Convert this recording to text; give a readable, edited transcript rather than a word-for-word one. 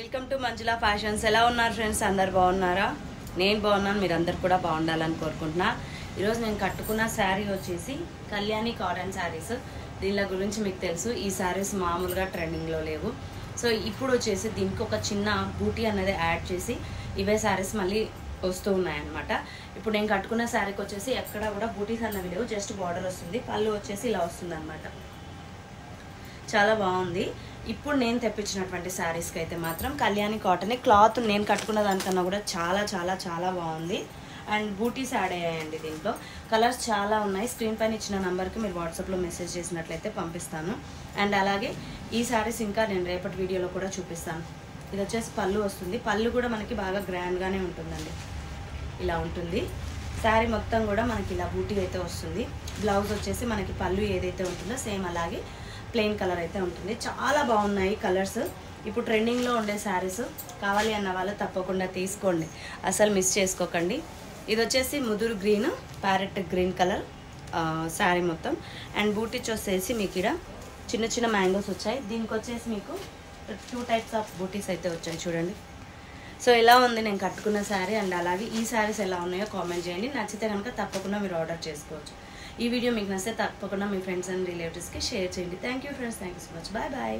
Welcome to Manjula fashions. ఎలా ఉన్నారు friends? అందరు బాగున్నారా? నేను బాగున్నాను, మీరు అందరు కూడా బాగుండాలని కోరుకుంటున్నా. ఈరోజు నేను కట్టుకున్న శారీ వచ్చేసి కళ్యాణి కాటన్ శారీస్. దీనిల గురించి మీకు తెలుసు, ఈ శారీస్ మామూలుగా ట్రెండింగ్లో లేవు. సో ఇప్పుడు వచ్చేసి దీనికి ఒక చిన్న బూటీ అనేది యాడ్ చేసి ఇవే శారీస్ మళ్ళీ వస్తూ ఉన్నాయన్నమాట. ఇప్పుడు నేను కట్టుకున్న శారీకి వచ్చేసి ఎక్కడ కూడా బూటీస్ అన్నవి లేవు, జస్ట్ బార్డర్ వస్తుంది. పళ్ళు వచ్చేసి ఇలా వస్తుంది అనమాట. చాలా బాగుంది. ఇప్పుడు నేను తెప్పించినటువంటి శారీస్కి అయితే మాత్రం కళ్యాణి కాటన్ క్లాత్ నేను కట్టుకున్న దానికన్నా కూడా చాలా చాలా చాలా బాగుంది. అండ్ బూటీస్ యాడ్ అయ్యాయండి దీంట్లో. కలర్స్ చాలా ఉన్నాయి. స్క్రీన్ పైన ఇచ్చిన నెంబర్కి మీరు వాట్సాప్లో మెసేజ్ చేసినట్లయితే పంపిస్తాను. అండ్ అలాగే ఈ శారీస్ ఇంకా నేను రేపటి వీడియోలో కూడా చూపిస్తాను. ఇది వచ్చేసి పళ్ళు వస్తుంది. పళ్ళు కూడా మనకి బాగా గ్రాండ్గానే ఉంటుందండి. ఇలా ఉంటుంది శారీ మొత్తం కూడా మనకి ఇలా బూటీ అయితే వస్తుంది. బ్లౌజ్ వచ్చేసి మనకి పళ్ళు ఏదైతే ఉంటుందో సేమ్ అలాగే ప్లెయిన్ కలర్ అయితే ఉంటుంది. చాలా బాగున్నాయి కలర్స్. ఇప్పుడు ట్రెండింగ్లో ఉండే శారీస్ కావాలి అన్న వాళ్ళు తప్పకుండా తీసుకోండి, అసలు మిస్ చేసుకోకండి. ఇది వచ్చేసి ముదురు green, parrot green colour sari మొత్తం. అండ్ బూటీస్ వచ్చేసి మీకు ఇక్కడ చిన్న చిన్న మ్యాంగోస్ వచ్చాయి. దీనికి వచ్చేసి మీకు 2 టైప్స్ ఆఫ్ బూటీస్ అయితే వచ్చాయి చూడండి. సో ఎలా ఉంది నేను కట్టుకున్న శారీ, అండ్ అలాగే ఈ శారీస్ ఎలా ఉన్నాయో కామెంట్ చేయండి. నచ్చితే కనుక తప్పకుండా మీరు ఆర్డర్ చేసుకోవచ్చు. ఈ వీడియో మీకు నచ్చితే తప్పకుండా మీ ఫ్రెండ్స్ అండ్ రిలేటివ్స్కి షేర్ చేయండి. Thank you friends, thank you so much. Bye bye.